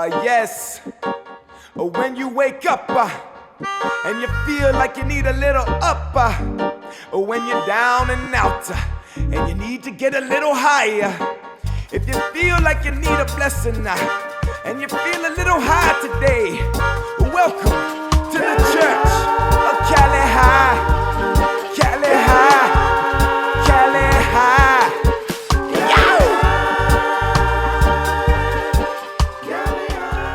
Yes. When you wake up and you feel like you need a little up, when you're down and out and you need to get a little higher. If you feel like you need a blessing and you feel a little high today, welcome to the church of Cali High. Cali High. Cali High.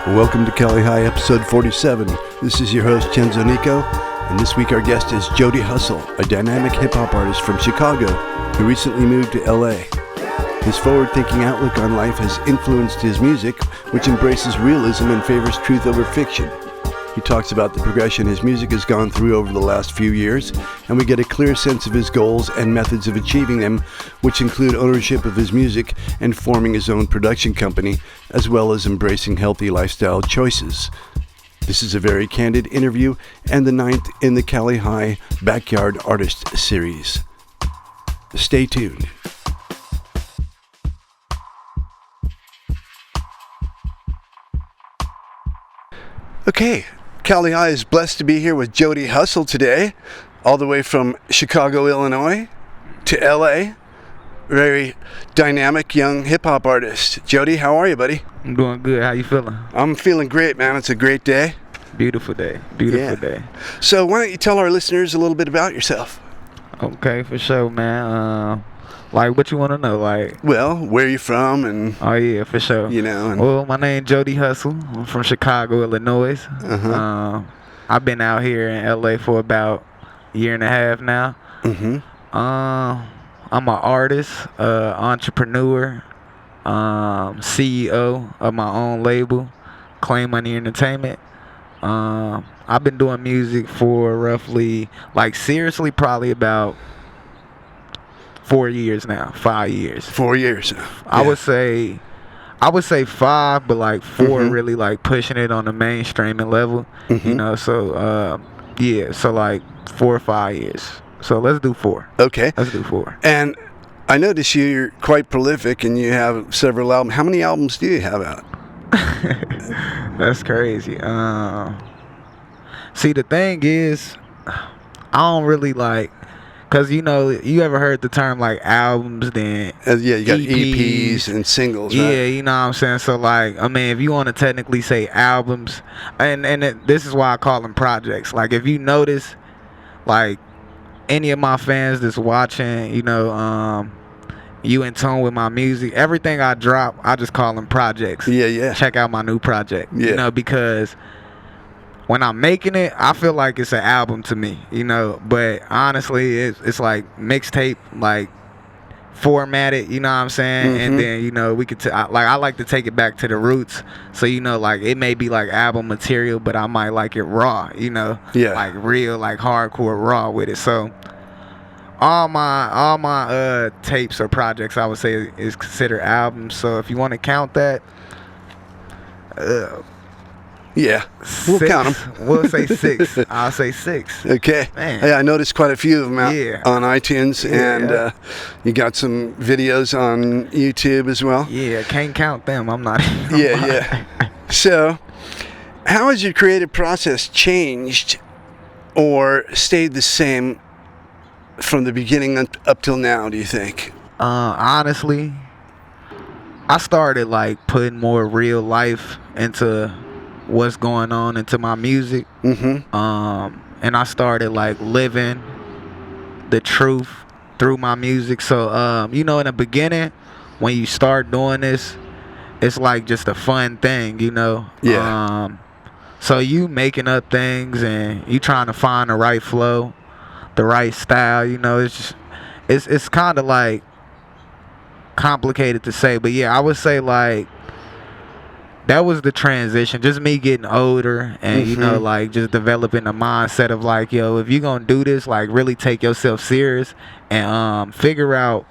Welcome to Cali High, episode 47. This is your host, Chenzo Nico, and this week our guest is Jody Hustle, a dynamic hip-hop artist from Chicago who recently moved to LA. His forward-thinking outlook on life has influenced his music, which embraces realism and favors truth over fiction. He talks about the progression his music has gone through over the last few years, and we get a clear sense of his goals and methods of achieving them, which include ownership of his music and forming his own production company, as well as embracing healthy lifestyle choices. This is a very candid interview and the 9th in the Cali High Backyard Artist Series. Stay tuned. Okay, Cali High is blessed to be here with Jody Hustle today, all the way from Chicago, Illinois to LA. Very dynamic young hip-hop artist. Jody, how are you, buddy? I'm doing good. How you feeling? I'm feeling great, man. It's a great day. Beautiful day. Beautiful day. So why don't you tell our listeners a little bit about yourself? Okay, for sure, man. Like, what you want to know? Like, well, where you from and... Oh, yeah, for sure. You know. And, well, my name Jody Hustle. I'm from Chicago, Illinois. I've been out here in LA for about a year and a half now. I'm an artist, entrepreneur, CEO of my own label, Claim Money Entertainment. I've been doing music for roughly, like, seriously, probably about 4 years now, 5 years. 4 years. Yeah. I would say 5, but like 4 really like pushing it on the mainstreaming level. You know, so so like 4 or 5 years. So let's do 4. Okay. Let's do 4. And I notice you're quite prolific and you have several albums. How many albums do you have out? That's crazy. See, the thing is, I don't really like, cause you know, you ever heard the term like albums, then yeah, you got EPs and singles, right? Yeah, you know what I'm saying. So like, I mean, if you want to technically say albums, and this is why I call them projects. Like, if you notice, like, any of my fans that's watching, you know, you in tune with my music, everything I drop, I just call them projects. Yeah. Check out my new project. Yeah. You know, because when I'm making it, I feel like it's an album to me, you know, but honestly, it's like mixtape, like formatted, you know what I'm saying? And then, you know, we could, I like to take it back to the roots. So, you know, like, it may be like album material, but I might like it raw, you know? Yeah. Like real, like hardcore raw with it. So all my tapes or projects, I would say, is considered albums. So if you want to count that, yeah, we'll count them. We'll say 6. I'll say 6. Okay. Man. Yeah, I noticed quite a few of them out on iTunes, and you got some videos on YouTube as well. Yeah, can't count them. I'm not. Yeah. So, how has your creative process changed or stayed the same from the beginning up till now, do you think? Honestly, I started like putting more real life into what's going on into my music. And I started like living the truth through my music. So you know, in the beginning, when you start doing this, it's like just a fun thing, you know. So you making up things and you trying to find the right flow, the right style, you know. It's kind of like complicated to say, but yeah, I would say like that was the transition, just me getting older and you know, like just developing a mindset of like, yo, if you're gonna do this, like really take yourself serious and figure out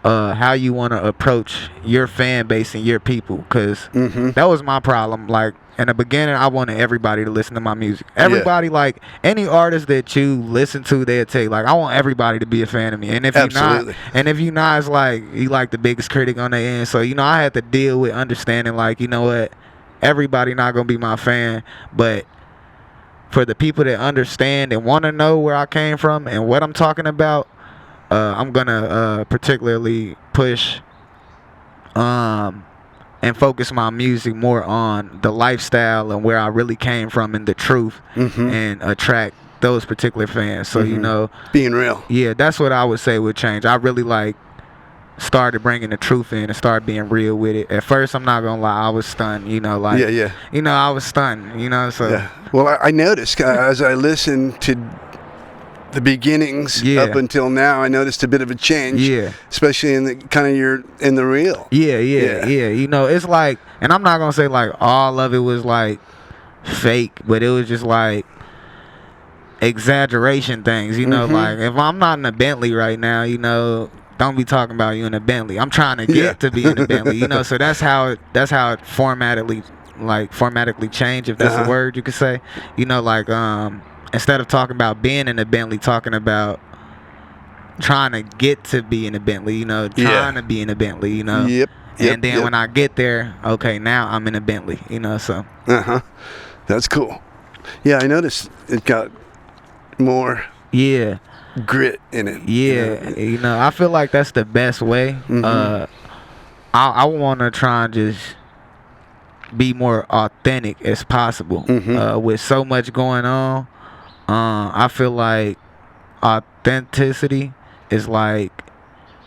how you want to approach your fan base and your people, because that was my problem. Like in the beginning, I wanted everybody to listen to my music. Everybody, like any artist that you listen to, they'll tell you, like, I want everybody to be a fan of me. And if you're not, it's like you like the biggest critic on the end. So, you know, I had to deal with understanding, like, you know what, everybody not gonna be my fan, but for the people that understand and want to know where I came from and what I'm talking about, I'm gonna particularly push and focus my music more on the lifestyle and where I really came from and the truth, and attract those particular fans. So you know, being real. Yeah, that's what I would say would change. I really like started bringing the truth in and started being real with it. At first, I'm not gonna lie, I was stunned. You know, like you know, I was stunned. You know, so yeah. Well, I noticed as I listened to the beginnings up until now, I noticed a bit of a change. Yeah, especially in the kind of in the real. Yeah. You know, it's like, and I'm not gonna say like all of it was like fake, but it was just like exaggeration things. You know, like if I'm not in a Bentley right now, you know, don't be talking about you in a Bentley. I'm trying to get to be in a Bentley. You know, so that's how it formattically changed, if that's a word you could say. You know, like instead of talking about being in a Bentley, talking about trying to get to be in a Bentley, you know, trying to be in a Bentley, you know. And then when I get there, okay, now I'm in a Bentley, you know, so. That's cool. Yeah, I noticed it got more grit in it. You know, I feel like that's the best way. I want to try and just be more authentic as possible. With so much going on, I feel like authenticity is like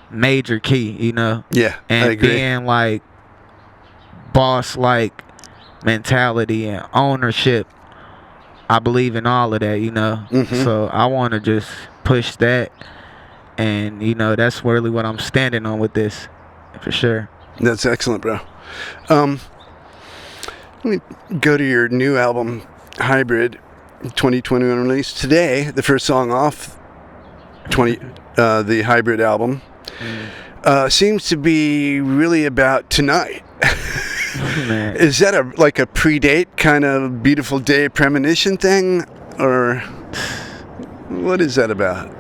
major key, you know. And I agree. Being like boss like mentality and ownership, I believe in all of that, you know. So I want to just push that, and you know, that's really what I'm standing on with this, for sure. That's excellent, bro. Let me go to your new album, Hybrid, 2021 release. Today, the first song off the Hybrid album seems to be really about tonight. Man. Is that a predate kind of beautiful day premonition thing, or what is that about?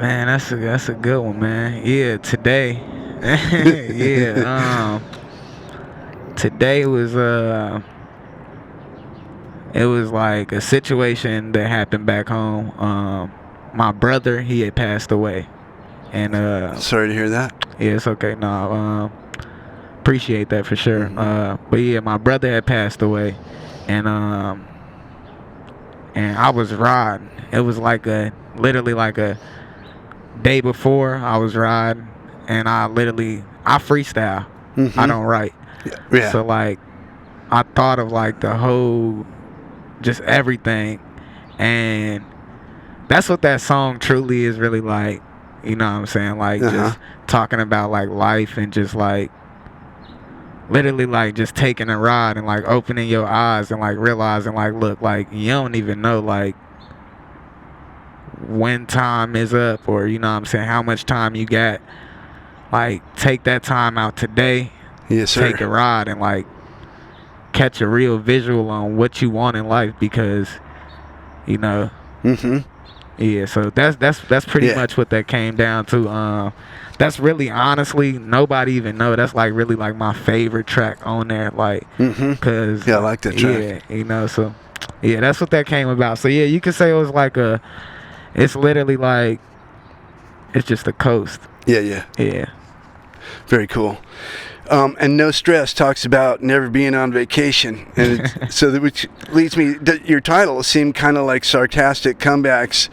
Man, that's a good one, man. Yeah, today. Today was it was like a situation that happened back home. My brother, he had passed away, and sorry to hear that. Yeah, it's okay. No, appreciate that for sure. But yeah, my brother had passed away, and I was riding. It was literally like a day before I was riding, and I freestyle. I don't write. So like, I thought of like the whole, just everything, and that's what that song truly is really like. You know what I'm saying? Like just talking about like life and just like literally like just taking a ride and like opening your eyes and like realizing like, look, like you don't even know like when time is up, or you know what I'm saying, how much time you got. Like take that time out today. Yes, sir. Take a ride and like catch a real visual on what you want in life, because you know. Yeah, so that's pretty much what that came down to. That's really, honestly, nobody even know. That's like really like my favorite track on there, like, cause I like that track. Yeah, you know, so yeah, that's what that came about. So yeah, you could say it was like it's literally like, it's just a coast. Yeah. Very cool. And No Stress talks about never being on vacation, and which leads me that your title seemed kind of like sarcastic comebacks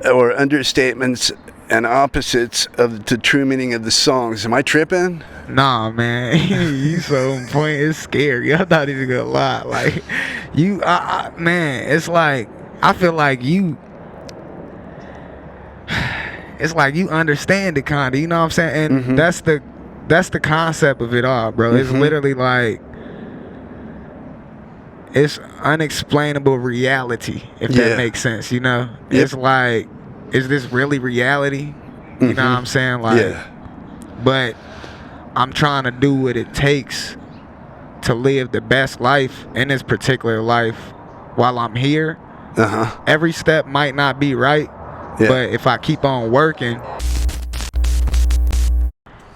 or understatements and opposites of the true meaning of the songs. Am I tripping? Nah, man, you so on point. It's scary. I'm not even gonna lie. Like you, man, it's like I feel like you. It's like you understand it, kinda. You know what I'm saying? And that's the concept of it all, bro. It's literally like, it's unexplainable reality, if that makes sense, you know? It's like, is this really reality? You know what I'm saying? Like, but I'm trying to do what it takes to live the best life in this particular life while I'm here. Every step might not be right, but if I keep on working,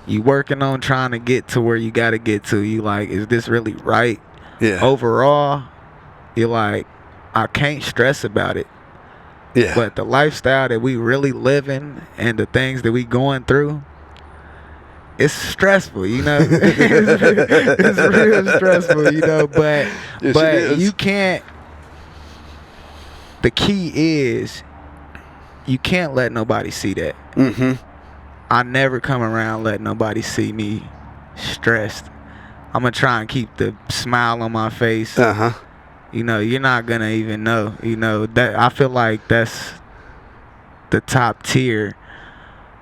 you working on trying to get to where you got to get to, you like, is this really right? Yeah. overall, you're like, I can't stress about it. Yeah. But the lifestyle that we really living and the things that we going through, it's stressful, you know. It's real stressful, you know. But Yes, but it is. you can't. The key is you can't let nobody see that. Mm-hmm. I never come around let nobody see me stressed. I'm gonna try and keep the smile on my face. Uh-huh. You know, you're not gonna even know. You know that I feel like that's the top tier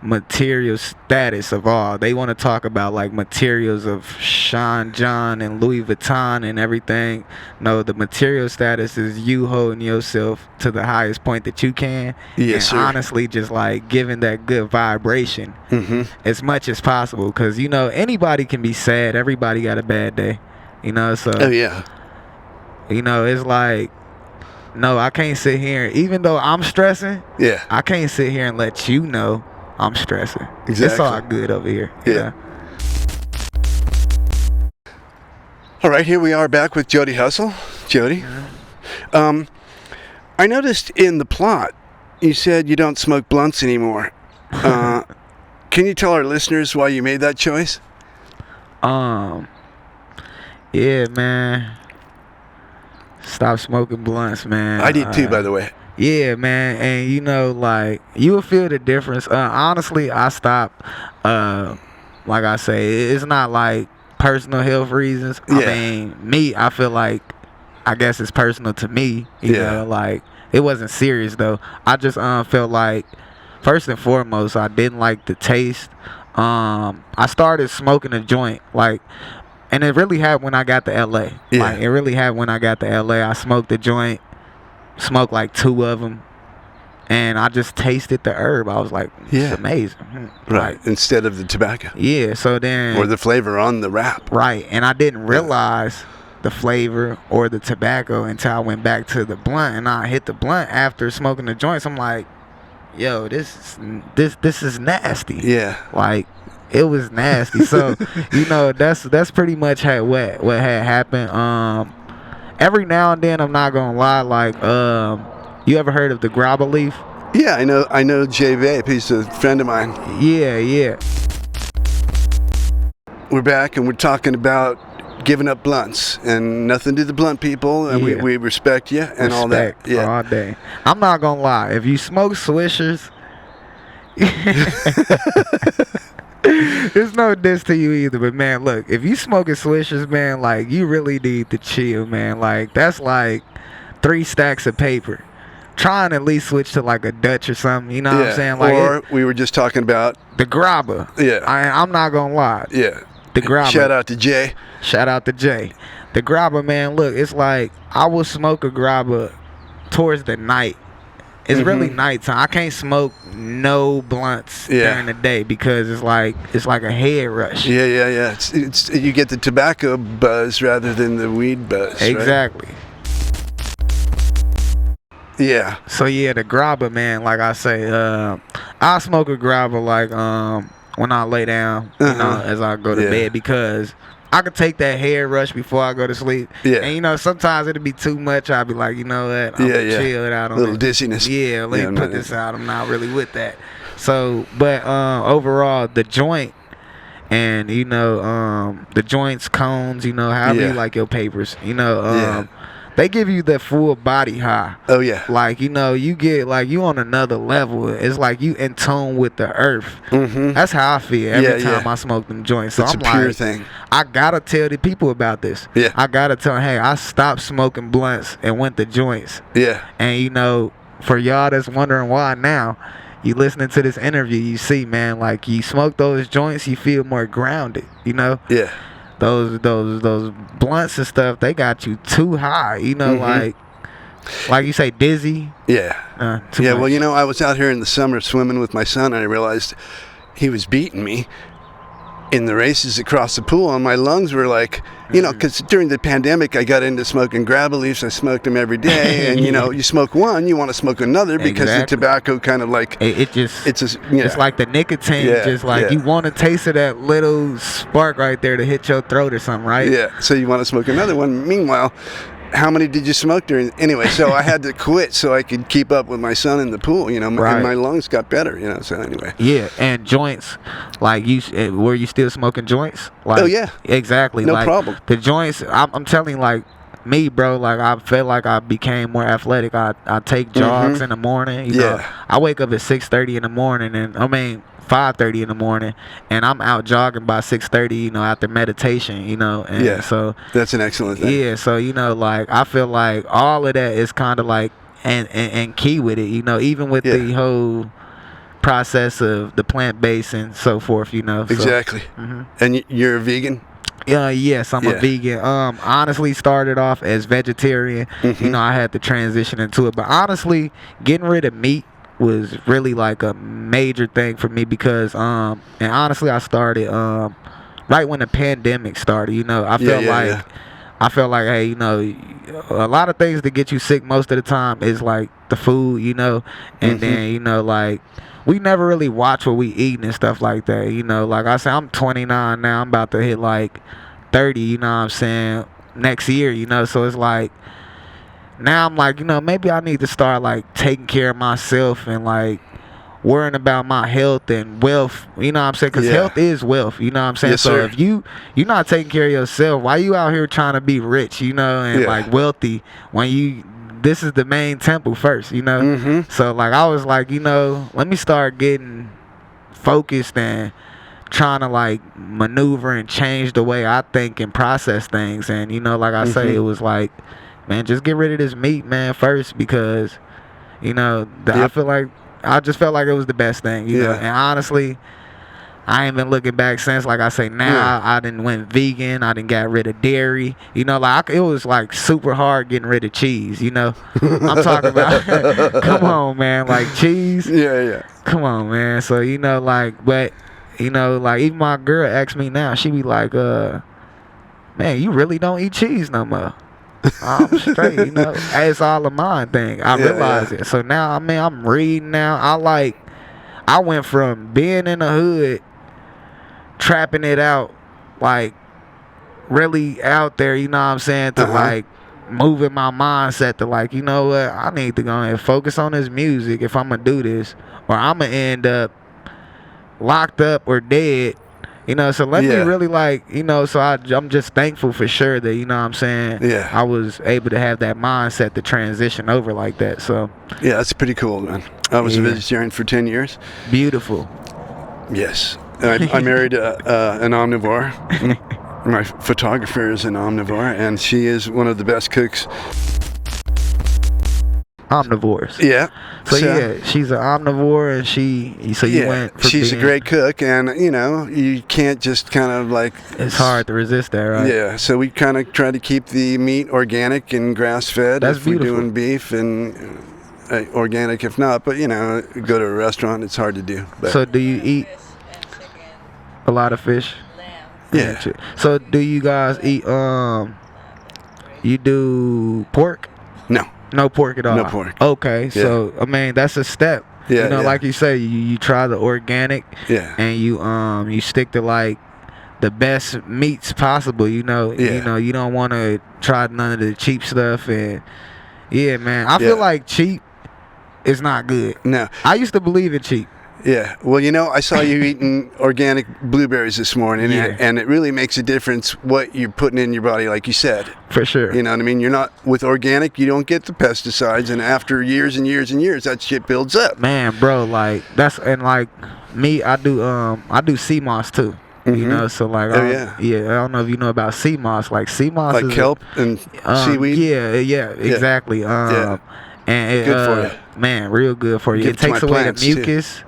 material status of all. They want to talk about like materials of Sean John and Louis Vuitton and everything. No, the material status is you holding yourself to the highest point that you can. Yes, and sir. honestly just like giving that good vibration Mm-hmm. as much as possible, because you know anybody can be sad. Everybody got a bad day, you know. So Oh, yeah. you know, it's like, no, I can't sit here, even though I'm stressing, Yeah. I can't sit here and let you know I'm stressing. It's Exactly. all good over here. you Yeah. know? All right, here we are back with Jody Hustle. Jody. I noticed in the plot, you said you don't smoke blunts anymore. Can you tell our listeners why you made that choice? Yeah, man. Stop smoking blunts, man. I did too, by the way. Yeah, man, and you know, like, you will feel the difference. Honestly, I stopped. Like I say, it's not like personal health reasons. Yeah. I mean, me, I feel like, I guess it's personal to me. You Yeah. know, like, it wasn't serious though. I just felt like, first and foremost, I didn't like the taste. I started smoking a joint, like. And it really happened when I got to LA. Yeah. Like, it really happened when I got to LA. I smoked the joint, smoked like 2 of them, and I just tasted the herb. I was like, Yeah. it's amazing. Right. Like, Instead of the tobacco. yeah, so then. Or the flavor on the wrap. Right, and I didn't realize the flavor or the tobacco until I went back to the blunt, and I hit the blunt after smoking the joints. I'm like, yo, this is nasty. Yeah. Like, it was nasty. So, you know, that's pretty much what had happened. Every now and then, I'm not gonna lie, like, you ever heard of the grabba leaf? Yeah, I know Jay Vape. He's a friend of mine. Yeah. We're back and we're talking about giving up blunts, and nothing to the blunt people, and Yeah. we respect you and all that. Respect Yeah. all day. I'm not gonna lie, if you smoke Swishers, there's no diss to you either, but man, look, if you smoking Swishers, man, like, you really need to chill, man. Like, that's like 3 stacks of paper. Try and at least switch to like a Dutch or something, you know what I'm saying? Like, or we were just talking about. the grabba. Yeah. I'm not gonna lie. Yeah. The grabba. Shout out to Jay. Shout out to Jay. The grabba, man, look, it's like I will smoke a grabba towards the night. It's really nighttime. I can't smoke no blunts during the day because it's like a head rush. Yeah. It's you get the tobacco buzz rather than the weed buzz. Right? Exactly. Yeah. So yeah, the grabba, man, like I say, I smoke a grabba like when I lay down, you know, as I go to bed, because I could take that hair rush before I go to sleep. Yeah. And you know, sometimes it'll be too much. I'll be like, you know what, I'm gonna chill it out on a little it. dizziness. Yeah, let me put this out. I'm not really with that. So, but overall, the joint, and you know, the joints, cones, you know, however you like your papers, you know, they give you the full body high. Oh yeah. Like, you know, you get like you on another level. It's like you in tune with the earth. That's how I feel every time I smoke them joints. So it's I'm a pure like, thing. I gotta tell the people about this. Yeah. I gotta tell them, hey, I stopped smoking blunts and went to joints. Yeah. And you know, for y'all that's wondering why now, you listening to this interview, you see, man, like, you smoke those joints, you feel more grounded. You know. Yeah. Those blunts and stuff, they got you too high, you know, like you say, dizzy. Yeah. Too Yeah, much. well, you know, I was out here in the summer swimming with my son, and I realized he was beating me. in the races across the pool, and my lungs were like, you know, because during the pandemic I got into smoking grabba leaves. I smoked them every day, and you know, you smoke one, you want to smoke another because the tobacco kind of like it's like the nicotine, just like you want to taste of that little spark right there to hit your throat or something, right? Yeah. So you want to smoke another one. Meanwhile, how many did you smoke during? Anyway, so I had to quit so I could keep up with my son in the pool, you know, and my lungs got better, you know, so anyway. Yeah, and joints, like were you still smoking joints? Like, oh, yeah. Exactly. No like, problem. The joints, I'm telling you, like, me, bro, like, I felt like I became more athletic. I take jogs in the morning, you know. I wake up at 6:30 in the morning, and 5:30 in the morning, and I'm out jogging by 6:30, you know, after meditation, you know, and so that's an excellent thing. Yeah, so you know, like I feel like all of that is kind of like and key with it, you know, even with the whole process of the plant-based and so forth, you know. Exactly. So, And you're a vegan? Yes, I'm a vegan. Honestly, started off as vegetarian. You know, I had to transition into it, but honestly, getting rid of meat was really like a major thing for me because and honestly I started right when the pandemic started, you know. I felt like hey, you know, a lot of things that get you sick most of the time is like the food, you know, and then you know, like we never really watch what we eat and stuff like that, you know. Like I said, I'm 29 now, I'm about to hit like 30, you know what I'm saying, next year, you know, so it's like now I'm like, you know, maybe I need to start like taking care of myself and like worrying about my health and wealth, you know what I'm saying, because health is wealth, you know what I'm saying. So if you're not taking care of yourself, why you out here trying to be rich, you know, and like wealthy when this is the main temple first, you know. So like I was like, you know, let me start getting focused and trying to like maneuver and change the way I think and process things. And you know, like I say, it was like, man, just get rid of this meat, man, first, because you know I just felt like it was the best thing, you know. And honestly, I ain't been looking back since. Like I say, now I done went vegan. I done got rid of dairy. You know, like it was like super hard getting rid of cheese. You know, I'm talking about. Come on, man, like cheese. Come on, man. So you know, like, but you know, like even my girl asks me now. She be like, man, you really don't eat cheese no more. I'm straight, you know. It's all a mind thing. I realize it. So now, I mean, I'm reading now. I went from being in the hood, trapping it out, like really out there, you know what I'm saying, to like moving my mindset to like, you know what, I need to go and focus on this music if I'm gonna do this, or I'm gonna end up locked up or dead. You know, so let me really like, you know, so I'm just thankful for sure that, you know what I'm saying, I was able to have that mindset to transition over like that. So yeah, that's pretty cool, man. I was a vegetarian for 10 years. Beautiful. Yes. I married an omnivore. My photographer is an omnivore, and she is one of the best cooks. Omnivores. Yeah. So yeah, she's an omnivore, and you went from she's a great cook, and you know, you can't just kind of like, it's hard to resist that, right? Yeah, so we kind of try to keep the meat organic and grass-fed. That's if beautiful. We're doing beef and organic if not, but you know, go to a restaurant, it's hard to do. But. So do you eat a lot of fish? Yeah. So do you guys eat you do pork? No. No pork at all? No pork. Okay, so I mean that's a step. Yeah, you know, like you say, you try the organic. Yeah. And you stick to like the best meats possible. You know. You know, you don't want to try none of the cheap stuff. And yeah, man, I feel like cheap is not good. No. I used to believe in cheap. Yeah. Well, you know, I saw you eating organic blueberries this morning, and it really makes a difference what you're putting in your body, like you said. For sure. You know what I mean? You're not, with organic, you don't get the pesticides, and after years and years and years, that shit builds up. Man, bro, like, that's, and like, me, I do sea moss too. You know, so like, I don't know if you know about sea moss. Like, sea moss like is kelp and seaweed? Yeah, exactly. And it, good for you. Man, real good for you. It takes away the mucus. Too.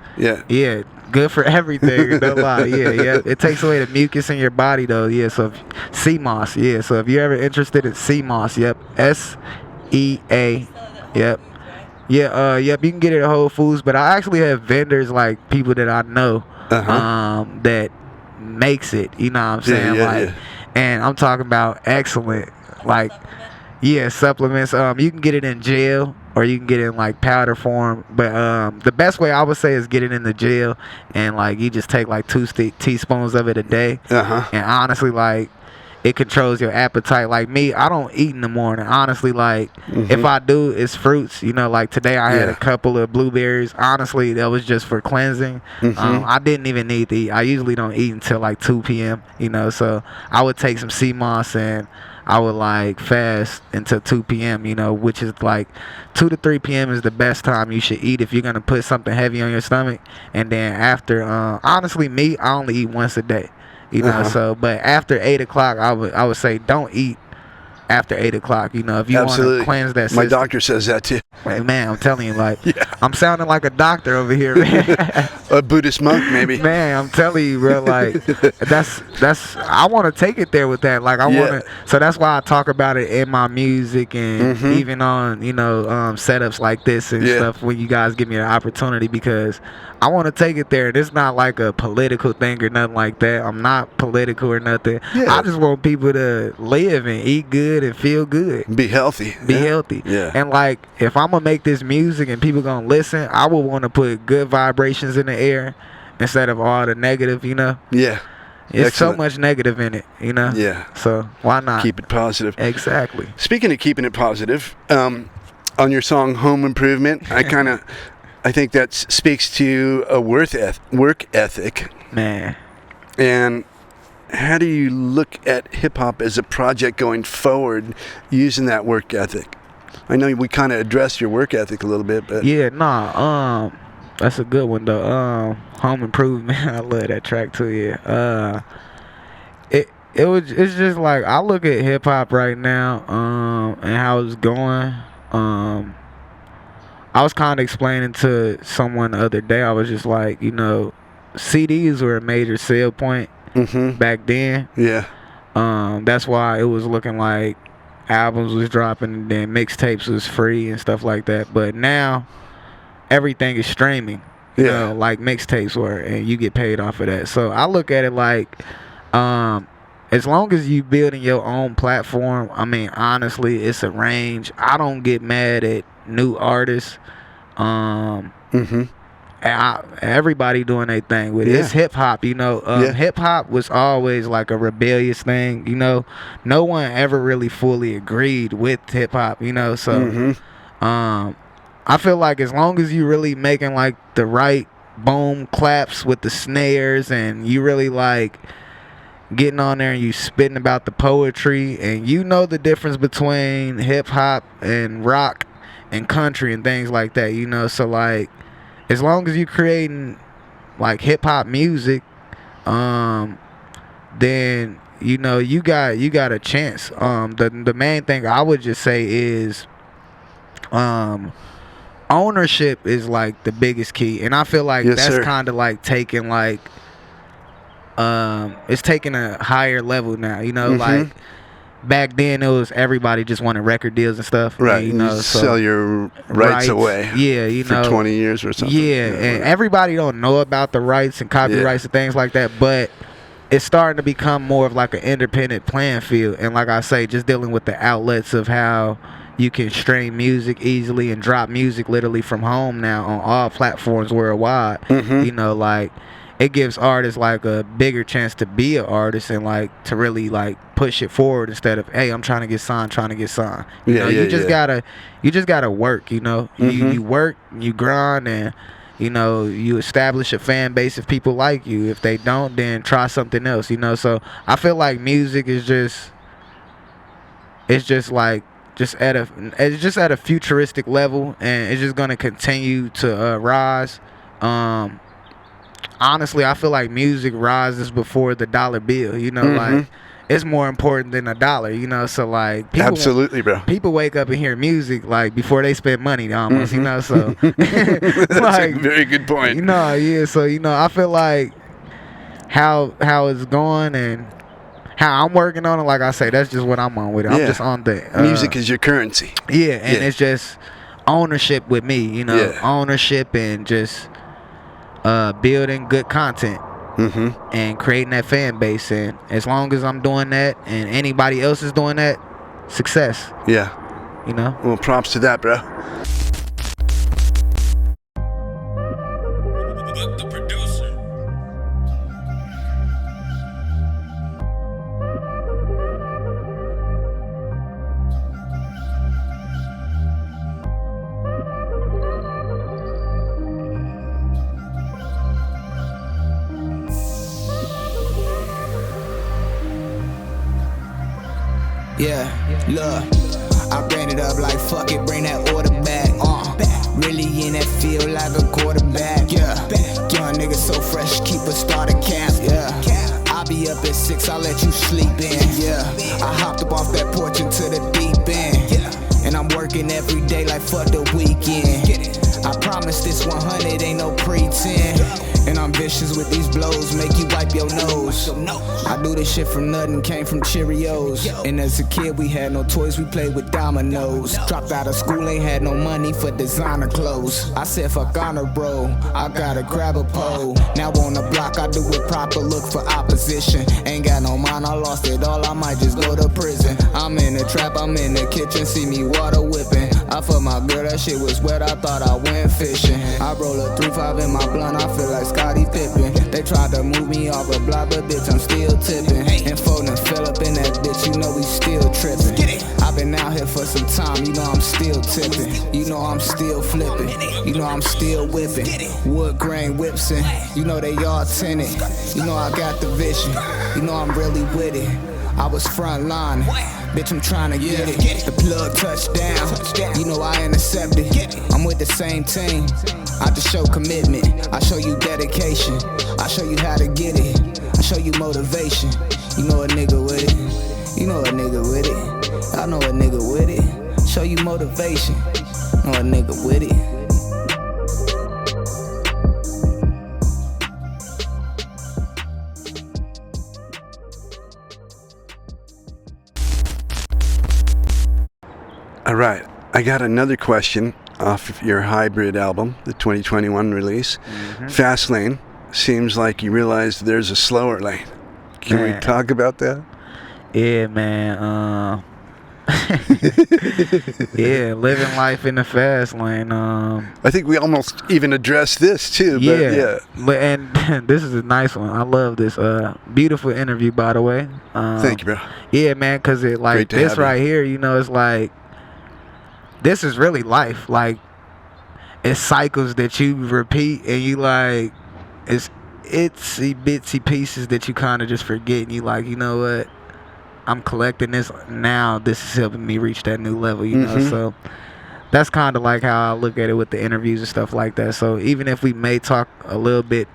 Yeah, good for everything. No lie. Yeah. It takes away the mucus in your body, though. Yeah, so sea moss. Yeah, so if you're ever interested in sea moss, SEA. Yep. Yeah. You can get it at Whole Foods, but I actually have vendors, like people that I know, that makes it. You know what I'm saying? And I'm talking about excellent. Like, yeah, supplements. You can get it in gel or you can get it in like powder form. But the best way I would say is get it in the gel, and like you just take like 2 teaspoons of it a day. And honestly, like, it controls your appetite. Like me, I don't eat in the morning. Honestly, like if I do, it's fruits. You know, like today I had a couple of blueberries. Honestly, that was just for cleansing. I didn't even need to eat. I usually don't eat until like 2 p.m. You know, so I would take some sea moss and I would like fast until 2 p.m. You know, which is like 2 to 3 p.m. is the best time you should eat if you're gonna put something heavy on your stomach. And then after, honestly, me, I only eat once a day. You know, so but after 8 o'clock, I would say don't eat after 8 o'clock. You know, if you want to cleanse that system. My doctor says that too. Man, I'm telling you, like, I'm sounding like a doctor over here, man. A Buddhist monk, maybe. Man, I'm telling you, bro, like, that's I want to take it there with that. Like, I want to, so that's why I talk about it in my music and even on, you know, setups like this and stuff when you guys give me an opportunity, because I want to take it there. It's not like a political thing or nothing like that. I'm not political or nothing. I just want people to live and eat good and feel good. Be healthy. Be healthy. And like, if I'm gonna make this music and people gonna listen, I would want to put good vibrations in the air instead of all the negative, you know. It's so much negative in it, you know. So why not keep it positive? Exactly. Speaking of keeping it positive, on your song Home Improvement, I think that speaks to a work ethic, man. And how do you look at hip-hop as a project going forward using that work ethic? I know we kind of addressed your work ethic a little bit, but that's a good one though. Home Improvement, I love that track too. It's just like, I look at hip-hop right now and how it's going. I was kind of explaining to someone the other day, I was just like, you know, CDs were a major sale point back then. That's why it was looking like albums was dropping and then mixtapes was free and stuff like that. But now everything is streaming, you know, like mixtapes were, and you get paid off of that. So I look at it like, as long as you building your own platform, I mean, honestly, it's a range. I don't get mad at new artists. Everybody doing their thing with it. It's hip hop, you know. Hip hop was always like a rebellious thing, you know. No one ever really fully agreed with hip hop, you know. So I feel like as long as you really making like the right boom claps with the snares, and you really like getting on there and you spitting about the poetry, and you know the difference between hip hop and rock and country and things like that, you know. So like, as long as you creating like hip hop music, then you know you got a chance. The main thing I would just say is ownership is like the biggest key, and I feel like that's kind of like taking like it's taking a higher level now, you know. Like back then it was everybody just wanted record deals and stuff, right? You know, so sell your rights away, you for know, 20 years or something. And everybody don't know about the rights and copyrights and things like that, but it's starting to become more of like an independent playing field. And like I say, just dealing with the outlets of how you can stream music easily and drop music literally from home now on all platforms worldwide. You know, like, it gives artists like a bigger chance to be an artist and like to really like push it forward instead of, hey, I'm trying to get signed. You know, you just gotta work, you know. You work, you grind, and you know, you establish a fan base if people like you. If they don't, then try something else, you know. So I feel like music is just at a futuristic level, and it's just gonna continue to rise. Honestly, I feel like music rises before the dollar bill, you know. Like, it's more important than a dollar, you know. So like, people, absolutely, bro, people wake up and hear music like before they spend money almost, you know. So that's like a very good point, you know. So you know, I feel like how it's going and how I'm working on it, like I say, that's just what I'm on with it. I'm just on the music is your currency. And it's just ownership with me, you know. Ownership and just building good content. and creating that fan base. And as long as I'm doing that and anybody else is doing that, success. Yeah. You know? Well, props to that, bro. The producer. Yeah, look, I ran it up like fuck it, bring that order back. Really in that field like a quarterback. Yeah, young nigga so fresh, keep a starter cap. Yeah, I'll be up at 6, I'll let you sleep in. Yeah, I hopped up off that porch into the deep end, and I'm working every day like fuck the weekend. I promise this 100 ain't no pretend. And I'm vicious with these blows, make you wipe your nose. I do this shit from nothing, came from Cheerios. And as a kid we had no toys, we played with dominoes. Dropped out of school, ain't had no money for designer clothes. I said fuck honor bro, I gotta grab a pole. Now on the block I do it proper, look for opposition. Ain't got no mind, I lost it all, I might just go to prison. I'm in the trap, I'm in the kitchen, see me water whipping. I fucked my girl, that shit was wet, I thought I went fishing. I roll a 3-5 in my blunt, I feel like Scottie Pippen. They tried to move me off a block, but bitch, I'm still tipping. And Foden fell up in that bitch, you know we still tripping. I've been out here for some time, you know I'm still tipping. You know I'm still flipping, you know I'm still whipping. Wood grain whipsin', you know they all tinted. You know I got the vision, you know I'm really with it. I was front line, bitch, I'm trying to get it. The plug touchdown, you know I intercepted. I'm with the same team, I just show commitment. I show you dedication, I show you how to get it. I show you motivation, you know a nigga with it. You know a nigga with it, I know a nigga with it. Show you motivation, know a nigga with it. All right. I got another question off of your Hybrid album, the 2021 release. Fast Lane. Seems like you realized there's a slower lane. Can we talk about that? Yeah, man. Yeah, living life in the fast lane. I think we almost even addressed this too. But And this is a nice one. I love this. Beautiful interview, by the way. Thank you, bro. Yeah, man, because it like this right here, you know, it's like this is really life. Like it's cycles that you repeat, and you like it's itsy bitsy pieces that you kind of just forget, and you like, you know what? I'm collecting this now. This is helping me reach that new level, you know. So that's kind of like how I look at it with the interviews and stuff like that. So even if we may talk a little bit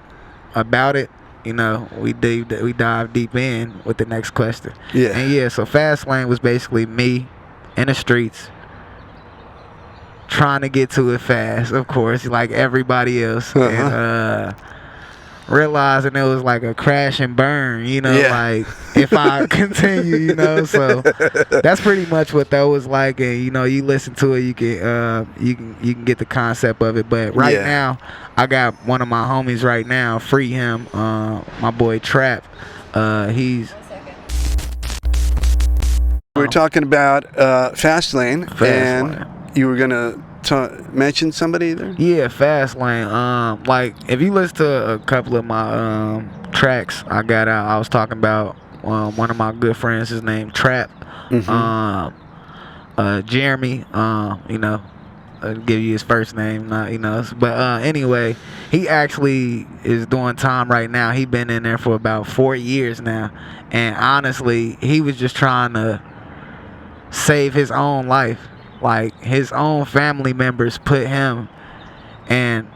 about it, you know, we dive deep in with the next question. Yeah. And yeah, so Fast Lane was basically me in the streets trying to get to it fast, of course, like everybody else. And realizing it was like a crash and burn, you know, like if I continue, you know. So that's pretty much what that was like. And you know, you listen to it, you can get the concept of it. But right now, I got one of my homies right now, free him, my boy Trap. We're talking about Fast Lane, and you were gonna mention somebody there? Yeah, Fast Lane. Like if you listen to a couple of my tracks I got out, I was talking about one of my good friends. His name Trap. Jeremy. You know, I'll give you his first name, not, you know. But anyway, he actually is doing time right now. He been in there for about 4 years now, and honestly, he was just trying to save his own life. Like his own family members put him in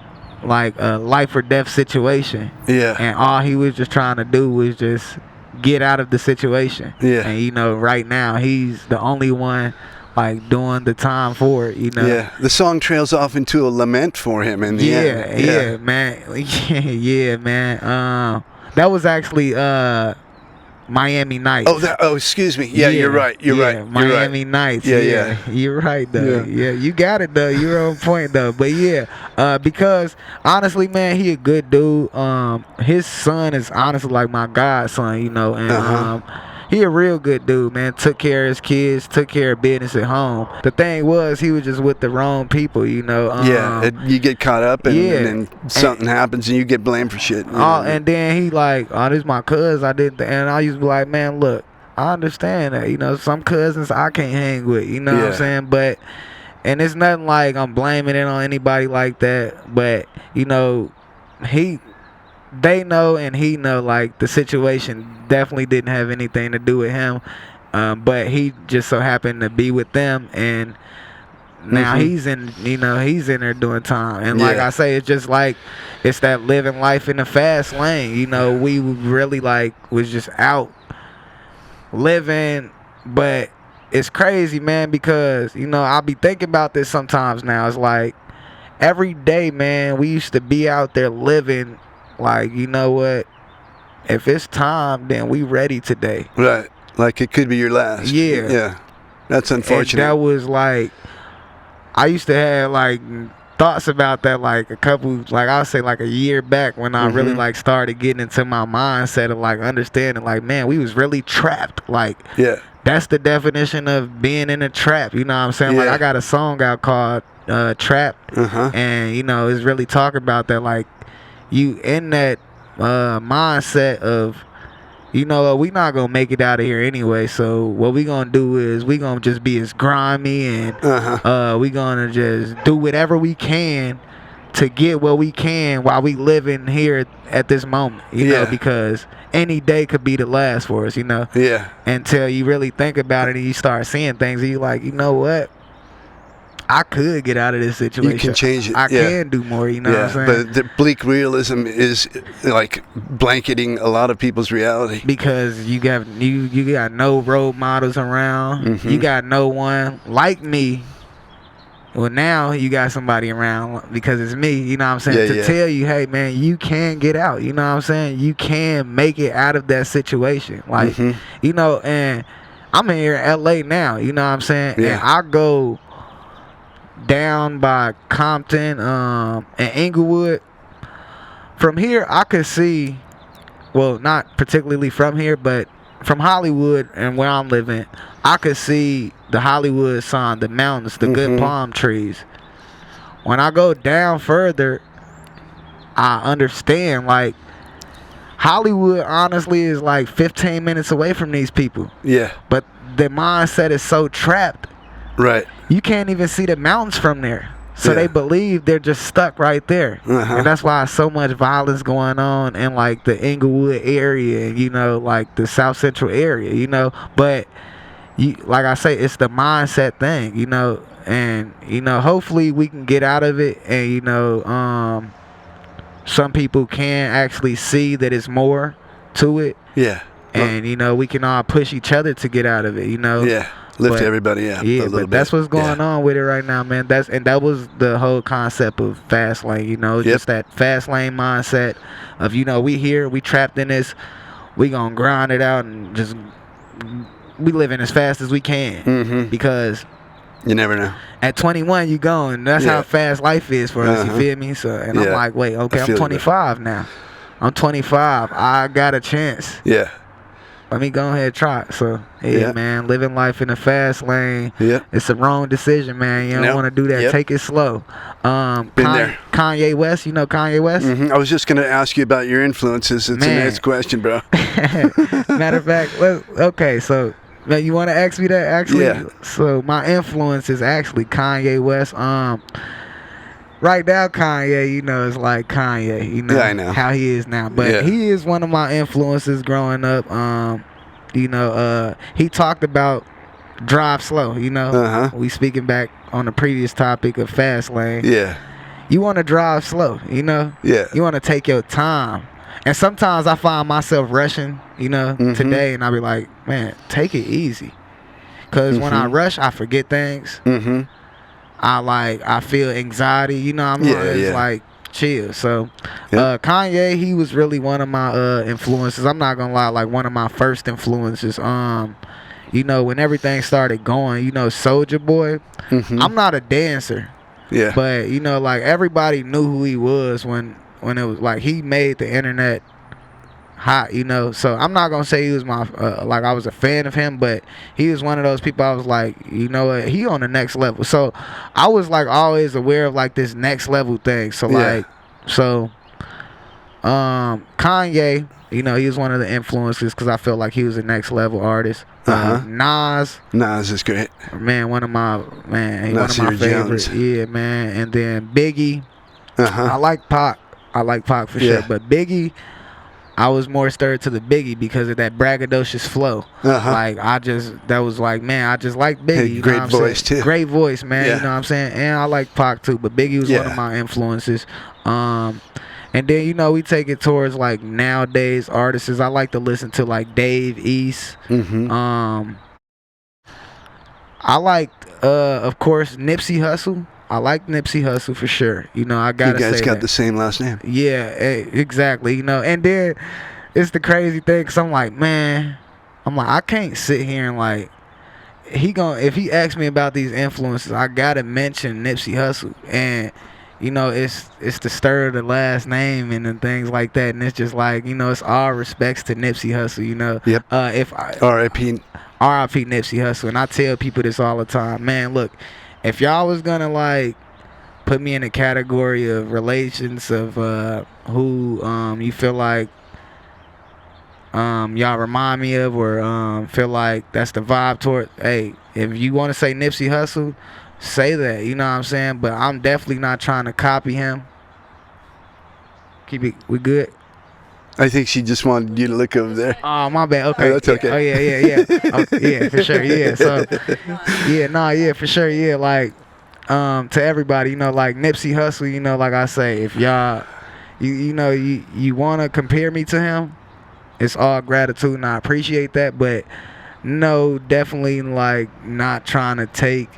like a life or death situation. Yeah. And all he was just trying to do was just get out of the situation. Yeah. And you know, right now he's the only one like doing the time for it, you know. Yeah. The song trails off into a lament for him in the end. Yeah, man. Yeah, man. That was actually Miami Nights. Excuse me. Yeah, you're right. You're right. Miami Nights. Yeah, you're right though. Yeah, you got it though. You're on point though. But because honestly, man, he a good dude. His son is honestly like my godson, and he a real good dude, man. Took care of his kids, took care of business at home. The thing was, he was just with the wrong people, you get caught up, and then something happens, and you get blamed for shit. And then he like, this is my cuz. And I used to be like, man, look, I understand that, some cousins I can't hang with, what I'm saying? But, and it's nothing like I'm blaming it on anybody like that. But, they know and he know, like, the situation definitely didn't have anything to do with him, but he just so happened to be with them, and now he's in there doing time. And like I say, it's just like, it's that living life in the fast lane. We really like was just out living. But it's crazy, man, because I'll be thinking about this sometimes now. It's like every day, man, we used to be out there living. Like, you know what? If it's time, then we ready today. Right. Like it could be your last. Yeah. Yeah. That's unfortunate. And that was like, I used to have like thoughts about that like I'll say like a year back, when I really like started getting into my mindset of like understanding like, man, we was really trapped. Like, that's the definition of being in a trap. You know what I'm saying? Like, I got a song out called Trapped. And, it's really talking about that, like, you in that mindset of, we not gonna make it out of here anyway, so what we gonna do is we gonna just be as grimy, and we gonna just do whatever we can to get what we can while we living here at this moment, because any day could be the last for us, until you really think about it and you start seeing things and you like, you know what, I could get out of this situation. You can change it. I can do more, what I'm saying? But the bleak realism is like blanketing a lot of people's reality. Because you got no role models around. You got no one like me. Well, now you got somebody around because it's me, you know what I'm saying? To tell you, hey, man, you can get out, you know what I'm saying? You can make it out of that situation. Like, and I'm here in LA now, you know what I'm saying? And I go down by Compton and Inglewood. From here I could see, well, not particularly from here, but from Hollywood and where I'm living, I could see the Hollywood sign, the mountains, the good palm trees. When I go down further, I understand, like, Hollywood honestly is like 15 minutes away from these people. But the mindset is so trapped. Right. You can't even see the mountains from there. So they believe they're just stuck right there. And that's why so much violence going on in like the Inglewood area and, like the South Central area, But like I say, it's the mindset thing, and, hopefully we can get out of it, and, some people can actually see that it's more to it. And, we can all push each other to get out of it, Lift everybody up. Yeah, but that's what's going on with it right now, man. That was the whole concept of fast lane, just that fast lane mindset of, we here, we trapped in this, we gonna grind it out and just we living as fast as we can, because you never know. At 21, you going. That's how fast life is for us. You feel me? So, and I'm like, wait, okay, I'm 25 now. I'm 25. I got a chance. Let me go ahead and try it. So, man, living life in the fast lane. It's a wrong decision, man. You don't want to do that. Take it slow. Been there. Kanye West, you know Kanye West? I was just going to ask you about your influences. It's the next question, bro. Matter of fact, okay, so now you want to ask me that, actually? So, my influence is actually Kanye West. Right now, Kanye, is like Kanye, I know how he is now. But he is one of my influences growing up. He talked about drive slow, We speaking back on the previous topic of fast lane. You want to drive slow, You want to take your time. And sometimes I find myself rushing, today, and I'll be like, man, take it easy. Because when I rush, I forget things. I feel anxiety, it's like chill. So Yeah. Kanye, he was really one of my influences. I'm not gonna lie, like one of my first influences. You know, when everything started going, you know, Soulja Boy. I'm not a dancer, Yeah. but you know, like everybody knew who he was when it was like he made the internet hot, you know. So I'm not gonna say he was my like I was a fan of him, but he was one of those people I was like, you know what, he on the next level. So I was like always aware of like this next level thing. So like Kanye, you know, he was one of the influences because I felt like he was a next level artist. Nas is great, man, one of my Nasir favorites. Jones. Yeah, man. And then Biggie. I like Pac for sure, but Biggie, I was more stirred to the Biggie because of that braggadocious flow. Like that was like, man, I just like Biggie. You great know what voice I'm saying? too. Great voice, man. You know what I'm saying? And I like Pac too, but Biggie was one of my influences. And then, you know, we take it towards like nowadays artists. I like to listen to like Dave East. I like, of course, Nipsey Hussle. I like Nipsey Hussle for sure. You know, I gotta say you guys got that. the same last name. Yeah, exactly. You know, and then it's the crazy thing, cause I'm like, I can't sit here and like, if he asks me about these influences, I gotta mention Nipsey Hussle. And you know, it's the stir of the last name and then things like that, and it's just like, you know, it's all respects to Nipsey Hussle, you know. Yep. R.I.P. Nipsey Hussle. And I tell people this all the time, man, look, if y'all was gonna like put me in a category of relations of who you feel like y'all remind me of or feel like that's the vibe toward, hey, if you want to say Nipsey Hussle, say that, you know what I'm saying? But I'm definitely not trying to copy him. We good? I think she just wanted you to look over there. Oh, my bad. Okay. Oh, that's okay. Oh, yeah. Oh, yeah, for sure. Yeah. So, for sure. Yeah. Like, to everybody, you know, like Nipsey Hussle, you know, like I say, if y'all, you know, you want to compare me to him, it's all gratitude and I appreciate that. But no, definitely like not trying to take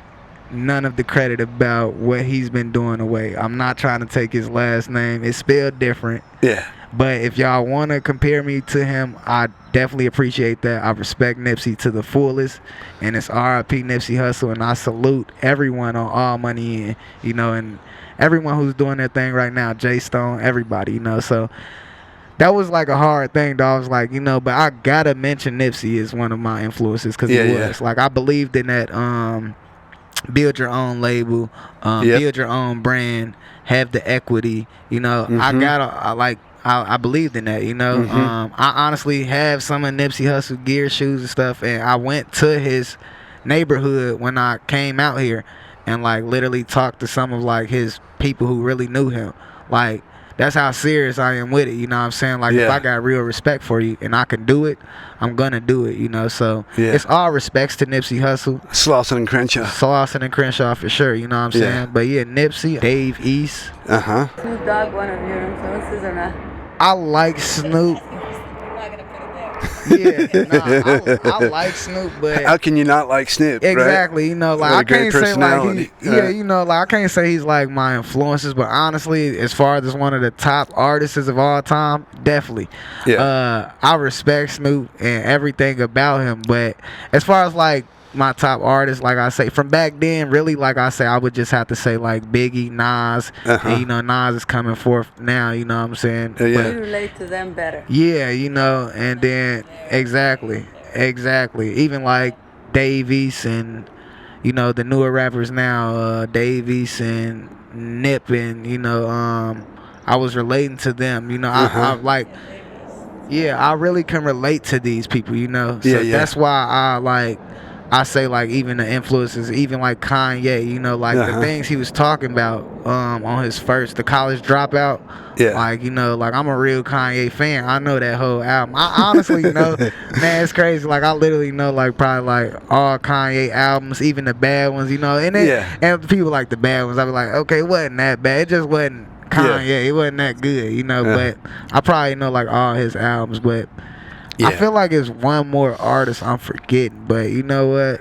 none of the credit about what he's been doing away. I'm not trying to take his last name. It's spelled different. Yeah. But if y'all want to compare me to him, I definitely appreciate that. I respect Nipsey to the fullest. And it's R.I.P. Nipsey Hussle. And I salute everyone on All Money In, you know, and everyone who's doing their thing right now. Jay Stone, everybody, you know. So that was like a hard thing, though. I was like, you know, but I got to mention Nipsey as one of my influences because he was. Like, I believed in that build your own label, build your own brand, have the equity, you know. I believed in that, you know. I honestly have some of Nipsey Hussle gear, shoes and stuff, and I went to his neighborhood when I came out here and like literally talked to some of like his people who really knew him. Like, that's how serious I am with it, you know what I'm saying? Like, if I got real respect for you and I can do it, I'm gonna do it, you know. So it's all respects to Nipsey Hussle. Slauson and Crenshaw for sure, you know what I'm saying? But yeah, Nipsey, Dave East. Snoop Dogg one of your influences or not? I like Snoop. I like Snoop, but how can you not like Snoop? Exactly, right? You know, like I can't say like you know, like I can't say he's like my influences, but honestly, as far as one of the top artists of all time, definitely. I respect Snoop and everything about him, but as far as like my top artists, like I say, from back then, really, like I say, I would just have to say like Biggie, Nas, and you know, Nas is coming forth now, you know what I'm saying? You relate to them better. Yeah, you know, and then exactly, even like Dave East and, you know, the newer rappers now, Dave East and Nip, and you know, I was relating to them, you know. I like, I really can relate to these people, you know. So that's why I say like even the influences, even like Kanye, you know, like the things he was talking about on his the College Dropout. Like, you know, like I'm a real Kanye fan. I know that whole album. I honestly know, man, it's crazy. Like I literally know like probably like all Kanye albums, even the bad ones, you know. And and people like the bad ones, I be like, okay, it wasn't that bad. It just wasn't Kanye. It wasn't that good, you know. But I probably know like all his albums, but I feel like it's one more artist I'm forgetting, but you know what?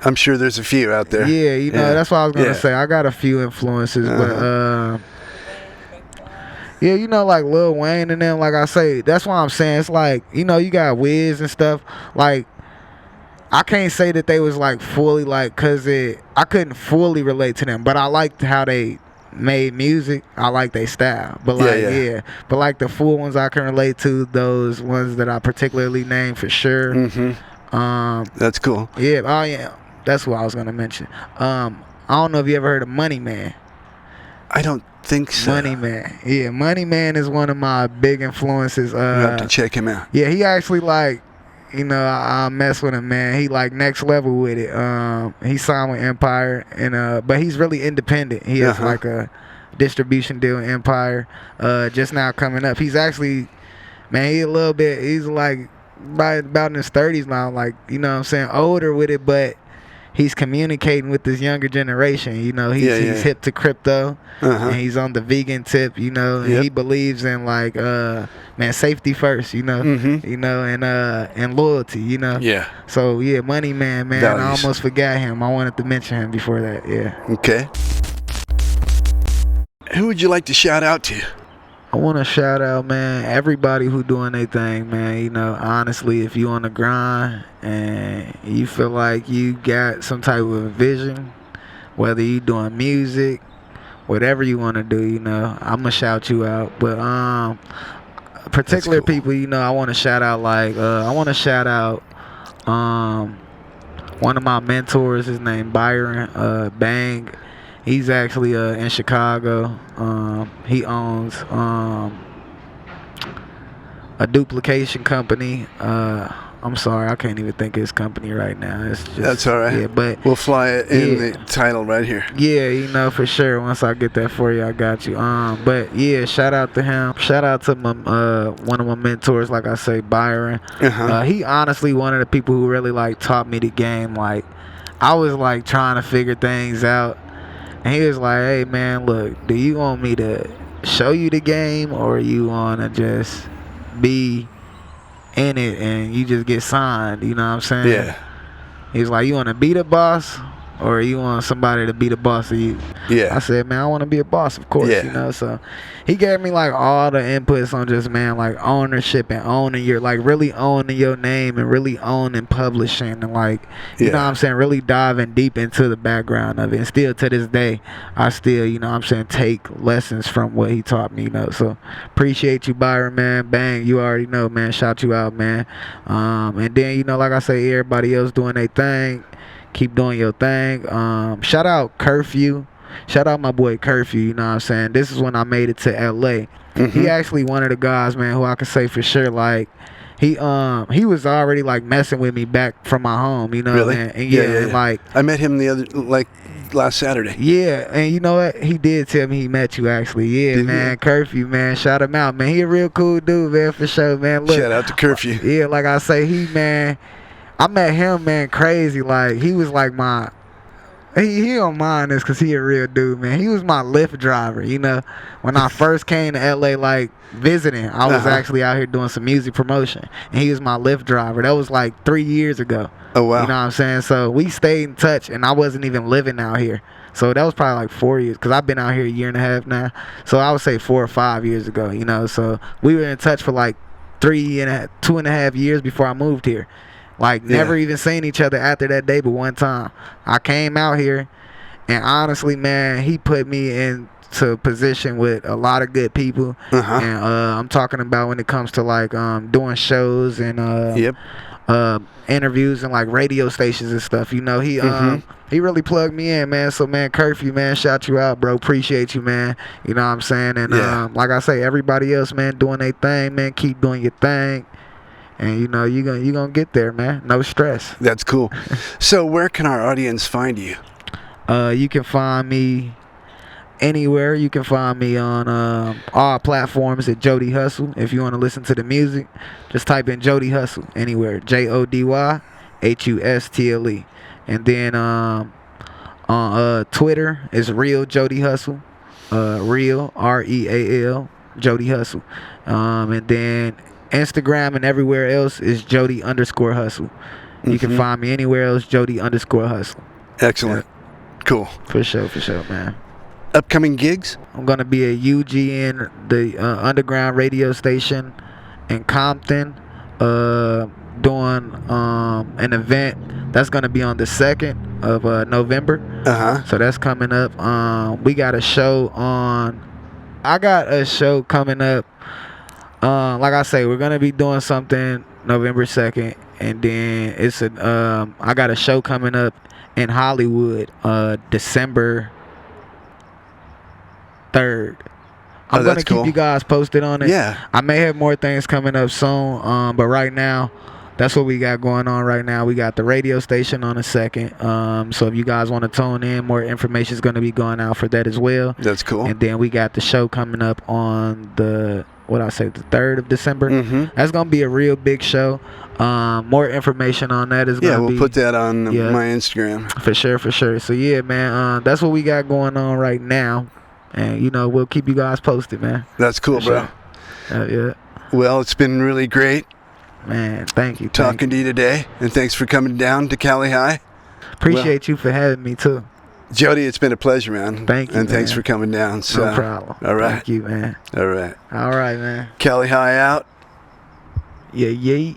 I'm sure there's a few out there. Yeah, you know, that's what I was gonna say. I got a few influences, but Yeah, you know, like Lil Wayne and them, like I say, that's why I'm saying it's like, you know, you got Wiz and stuff. Like, I can't say that they was like fully like, cause I couldn't fully relate to them, but I liked how they made music. I like their style, but like but like the full ones I can relate to, those ones that I particularly name for sure. That's cool. Yeah, oh yeah, that's what I was gonna mention. I don't know if you ever heard of Money Man. I don't think so. Money Man. Yeah, Money Man is one of my big influences. You have to check him out. Yeah, he actually like, you know, I mess with him, man. He like next level with it. He signed with Empire, and but he's really independent. He has like a distribution deal with Empire. Just now coming up. He's actually, man, he's like about in his 30s now. Like, you know what I'm saying, older with it, but he's communicating with this younger generation. You know, he's hip to crypto, and he's on the vegan tip. You know, and he believes in like, man, safety first. You know, you know, and loyalty. You know. Yeah. So yeah, Money Man, man. Values. I almost forgot him. I wanted to mention him before that. Yeah. Okay. Who would you like to shout out to? I want to shout out, man, everybody who doing their thing, man. You know, honestly, if you on the grind and you feel like you got some type of vision, whether you doing music, whatever you want to do, you know, I'm going to shout you out. But particular people, you know, I want to shout out, like, one of my mentors, his name Byron Bang. He's actually in Chicago. He owns a duplication company. I'm sorry, I can't even think of his company right now. It's just, that's all right. Yeah, but we'll fly it in the title right here. Yeah, you know, for sure. Once I get that for you, I got you. But yeah, shout out to him. Shout out to my one of my mentors, like I say, Byron. He honestly one of the people who really like taught me the game. Like, I was like trying to figure things out. And he was like, hey, man, look, do you want me to show you the game, or you want to just be in it and you just get signed? You know what I'm saying? Yeah. He's like, you want to be the boss, or you want somebody to be the boss of you? Yeah. I said, man, I want to be a boss, of course, you know? So he gave me like all the inputs on just, man, like ownership and owning your, like really owning your name and really owning publishing and like, you know what I'm saying, really diving deep into the background of it. And still to this day, I still, you know what I'm saying, take lessons from what he taught me, you know? So appreciate you, Byron, man. Bang, you already know, man. Shout you out, man. And then, you know, like I say, everybody else doing their thing. Keep doing your thing. Shout out Curfew. Shout out my boy Curfew, you know what I'm saying? This is when I made it to LA. He actually one of the guys, man, who I can say for sure, like, he was already like messing with me back from my home, you know. Really? And like, I met him last Saturday. Yeah, and you know what? He did tell me he met you actually. Yeah, did man, Curfew, man. Shout him out, man. He a real cool dude, man, for sure, man. Look, shout out to Curfew. Yeah, like I say, I met him, man, crazy. Like, he was like he don't mind this because he a real dude, man. He was my Lyft driver, you know. When I first came to LA, like, visiting, I was actually out here doing some music promotion. And he was my Lyft driver. That was like 3 years ago. Oh, wow. You know what I'm saying? So we stayed in touch, and I wasn't even living out here. So that was probably like 4 years, because I've been out here a year and a half now. So I would say 4 or 5 years ago, you know. So we were in touch for like 2.5 years before I moved here. Like, never even seen each other after that day but one time. I came out here, and honestly, man, he put me into a position with a lot of good people. And I'm talking about when it comes to, like, doing shows and interviews and, like, radio stations and stuff. You know, he really plugged me in, man. So, man, Curfew, man, shout you out, bro. Appreciate you, man. You know what I'm saying? And, like I say, everybody else, man, doing their thing, man. Keep doing your thing. And, you know, you gonna get there, man. No stress. That's cool. So where can our audience find you? You can find me anywhere. You can find me on all platforms at Jody Hustle. If you want to listen to the music, just type in Jody Hustle anywhere. JodyHustle. And then on Twitter, it's Real Jody Hustle. Real, REAL, Jody Hustle. And then Instagram and everywhere else is Jody_Hustle. You can find me anywhere else, Jody_Hustle. Excellent. Cool. For sure, man. upcoming gigs? I'm gonna be at UGN, the underground radio station in Compton, doing an event that's gonna be on the 2nd of November. So that's coming up. We got a show I got a show coming up. Like I say, we're gonna be doing something November 2nd, and then I got a show coming up in Hollywood, December 3rd. I'm gonna keep you guys posted on it. Yeah. I may have more things coming up soon, but right now, that's what we got going on right now. We got the radio station on the 2nd. So if you guys want to tune in, more information is going to be going out for that as well. That's cool. And then we got the show coming up on the 3rd of December. That's going to be a real big show. More information on that is going to be. Yeah, we'll put that on my Instagram. For sure. So yeah, man, that's what we got going on right now. And, we'll keep you guys posted, man. That's cool, bro. Yeah. Well, it's been really great. Man, thank you. Talking to you today, and thanks for coming down to Cali High. Appreciate you for having me too. Jody, it's been a pleasure, man. Thank you, and man. thanks for coming down. So, no problem. All right. Thank you, man. All right. All right, man. Cali High out. Yeah.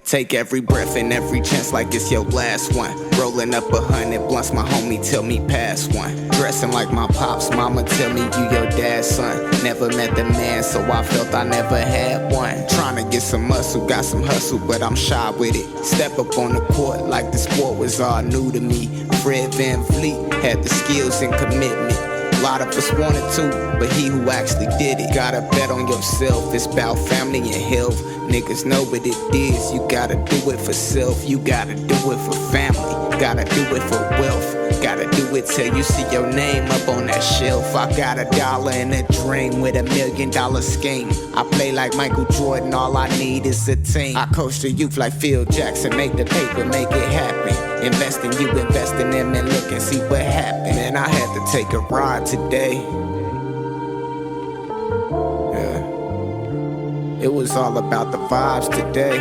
Take every breath and every chance like it's your last one. Rolling up 100 blunts, my homie tell me pass one. Dressing like my pops, mama tell me you your dad's son. Never met the man, so I felt I never had one. Trying to get some muscle, got some hustle, but I'm shy with it. Step up on the court like the sport was all new to me. Fred Van Vliet had the skills and commitment. A lot of us wanted to, but he who actually did it. Gotta bet on yourself, it's about family and health. Niggas know what it is, you gotta do it for self. You gotta do it for family, gotta do it for wealth. Gotta do it till you see your name up on that shelf. I got $1 and a dream with $1 million scheme. I play like Michael Jordan, all I need is a team. I coach the youth like Phil Jackson, make the paper, make it happen. Invest in you, invest in them, and look and see what happened. Man, I had to take a ride today. Yeah, it was all about the vibes today.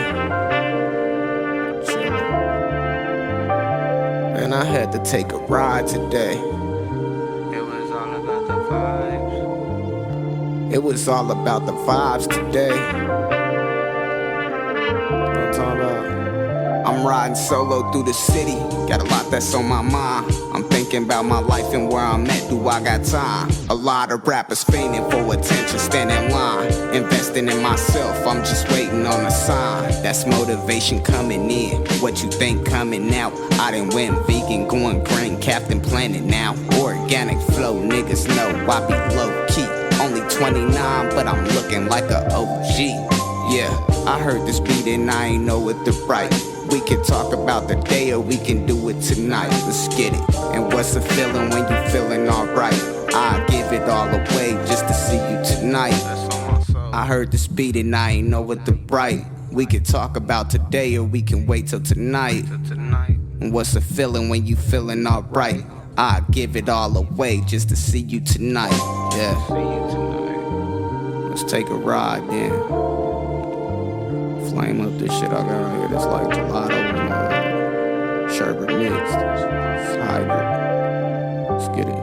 And I had to take a ride today. It was all about the vibes. It was all about the vibes today. What I'm talking about? I'm riding solo through the city. Got a lot that's on my mind. I'm thinking about my life and where I'm at. Do I got time? A lot of rappers fiending for attention, stand in line. Investing in myself, I'm just waiting on a sign. That's motivation coming in. What you think coming out? I done went vegan, going green, Captain Planet now. Organic flow, niggas know I be low key. Only 29, but I'm looking like a OG. Yeah, I heard this beat and I ain't know what to write. We can talk about the day or we can do it tonight. Let's get it. And what's the feeling when you feeling alright? I give it all away just to see you tonight. I heard this beat and I ain't know what to write. We can talk about today or we can wait till tonight. And what's the feeling when you feeling alright? I give it all away just to see you tonight. Yeah. Let's take a ride then. Flame up this shit I got right here. That's like gelato and sherbet mixed. It's hybrid. Let's get it.